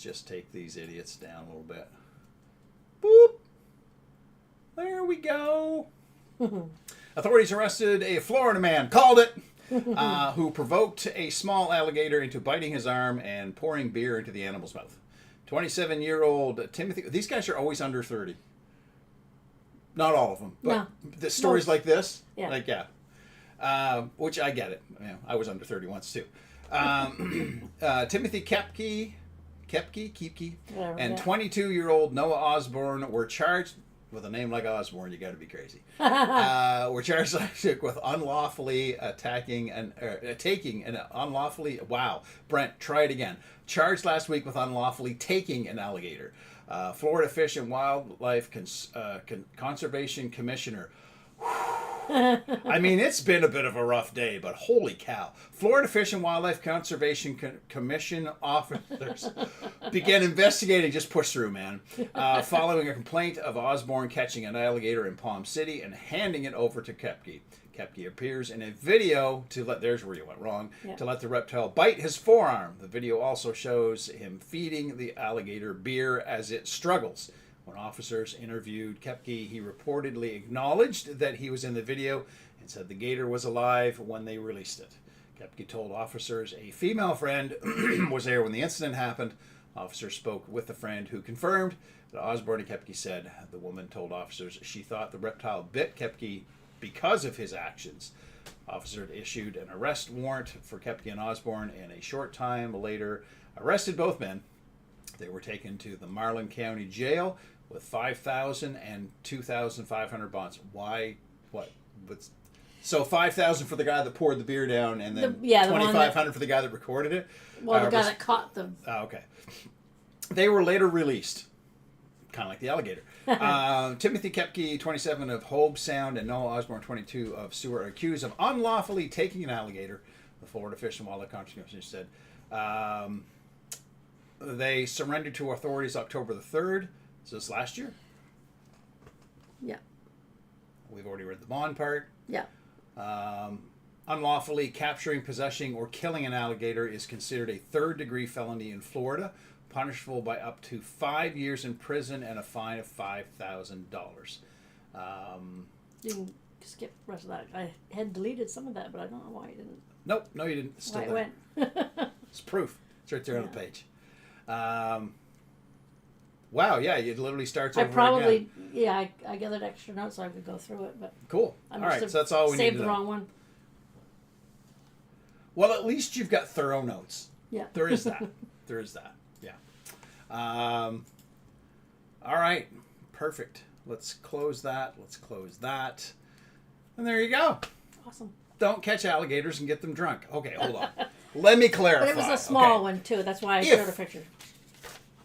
just take these idiots down a little bit. Boop. There we go. Authorities arrested a Florida man, called it, who provoked a small alligator into biting his arm and pouring beer into the animal's mouth. 27-year-old Timothy. These guys are always under 30. Not all of them, but No. the stories like this, Yeah. which I get it. You know, I was under 30 once too. Timothy Kepke, Whatever, and yeah. 22-year-old Noah Osborne were charged with a name like Osborne. You got to be crazy. Were charged last week with unlawfully taking an unlawfully. Wow, Brent, try it again. Charged last week with unlawfully taking an alligator. Florida Fish and Wildlife Conservation Commissioner. I mean, it's been a bit of a rough day, but holy cow. Florida Fish and Wildlife Conservation Commission officers began investigating, just push through, man, following a complaint of Osborne catching an alligator in Palm City and handing it over to Kepke. Kepke appears in a video there's where you went wrong, to let the reptile bite his forearm. The video also shows him feeding the alligator beer as it struggles. When officers interviewed Kepke, he reportedly acknowledged that he was in the video and said the gator was alive when they released it. Kepke told officers a female friend was there when the incident happened. Officers spoke with the friend who confirmed that Osborne and Kepke said the woman told officers she thought the reptile bit Kepke because of his actions. Officers issued an arrest warrant for Kepke and Osborne, and a short time later arrested both men. They were taken to the Marlin County Jail with $5,000 and $2,500 bonds. Why? What? So $5,000 for the guy that poured the beer down, and then $2,500 for the guy that recorded it. Well, the guy that caught them. Oh, okay. They were later released, kind of like the alligator. Timothy Kepke, 27, of Hobe Sound, and Noah Osborne, 22, of Seward, are accused of unlawfully taking an alligator. The Florida Fish and Wildlife Conservation said. They surrendered to authorities October the 3rd. So this last year. Yeah. We've already read the bond part. Yeah. Unlawfully capturing, possessing, or killing an alligator is considered a third-degree felony in Florida, punishable by up to 5 years in prison and a fine of $5,000. You can skip the rest of that. I had deleted some of that, but I don't know why I didn't. Nope, no, you didn't. It's still Why it there. went. It's proof. It's right there on the page. Wow, yeah, it literally starts over again. I gathered extra notes so I could go through it, but Cool. I All must right, have so that's all we need saved to the know. wrong one. Well, at least you've got thorough notes. Yeah. There is that. There is that. Yeah. All right. Perfect. Let's close that. Let's close that. And there you go. Awesome. Don't catch alligators and get them drunk. Okay, hold on. Let me clarify. But it was a small okay? one too. That's why I showed a picture.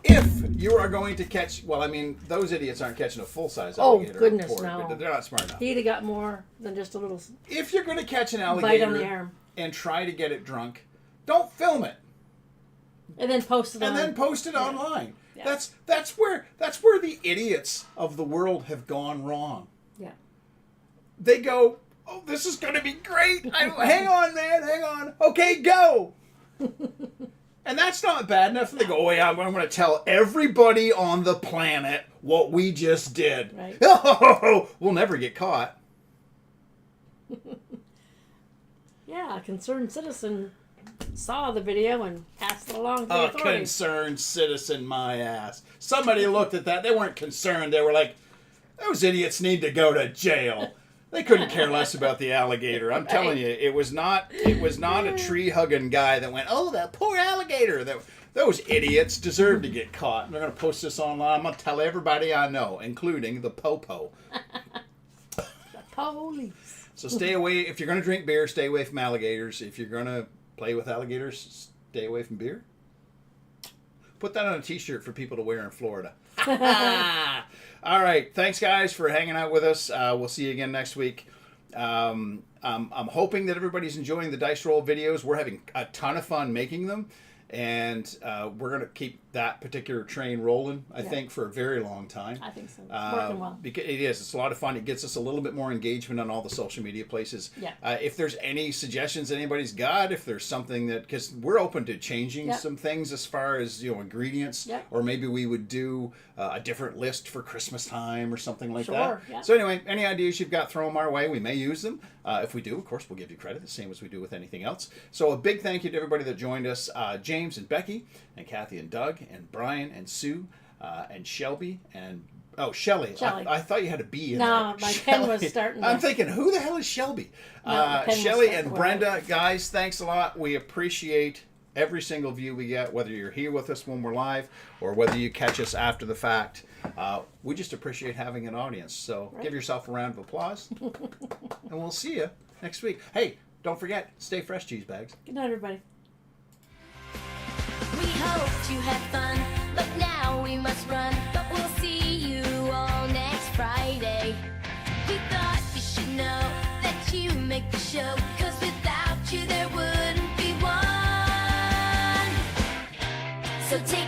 If you are going to catch, well, I mean, those idiots aren't catching a full-size Oh, alligator. goodness, pork, no. but they're not smart enough. He'd have got more than just a little If you're going to catch an bite alligator on the arm. and try to get it drunk, Don't film it. And then post it And on. then post it online. Yeah. That's where the idiots of the world have gone wrong. Yeah. They go, oh, this is going to be great. Hang on, man, hang on. Okay, go. And that's not bad enough. They go, oh, yeah, I'm going to tell everybody on the planet what we just did. Right. Oh, we'll never get caught. Yeah, a concerned citizen saw the video and passed it along to the A authorities. concerned citizen, my ass. Somebody looked at that. They weren't concerned. They were like, those idiots need to go to jail. They couldn't care less about the alligator. I'm telling you, it was not a tree hugging guy that went, oh, that poor alligator. Those idiots deserve to get caught. They're going to post this online. I'm going to tell everybody I know, including the popo. The police. So stay away. If you're going to drink beer, stay away from alligators. If you're going to play with alligators, stay away from beer. Put that on a t-shirt for people to wear in Florida. All right. Thanks, guys, for hanging out with us. We'll see you again next week. I'm hoping that everybody's enjoying the dice roll videos. We're having a ton of fun making them. And we're going to keep that particular train rolling, I think, for a very long time. I think so. It's working well. Because it is. It's a lot of fun. It gets us a little bit more engagement on all the social media places. Yeah. If there's any suggestions anybody's got, if there's something that... Because we're open to changing some things as far as, ingredients. Yep. Or maybe we would do a different list for Christmas time or something like that. Sure, yeah. So anyway, any ideas you've got, throw them our way. We may use them. If we do, of course, we'll give you credit, the same as we do with anything else. So a big thank you to everybody that joined us. James and Becky, and Kathy and Doug, and Brian and Sue, and Shelby, and... Oh, Shelley. Shelley. I thought you had a B in No, there. my pen was starting to... I'm thinking, who the hell is Shelby? No, the pen was Shelley starting and to Brenda, guys, thanks a lot. We appreciate every single view we get, whether you're here with us when we're live or whether you catch us after the fact. We just appreciate having an audience. So give yourself a round of applause. And we'll see you next week. Hey, don't forget, stay fresh, cheese bags. Good night, everybody. We hoped you had fun, but now we must run. But we'll see you all next Friday. We thought you should know that you make the show, 'cause without you there wouldn't be one. So take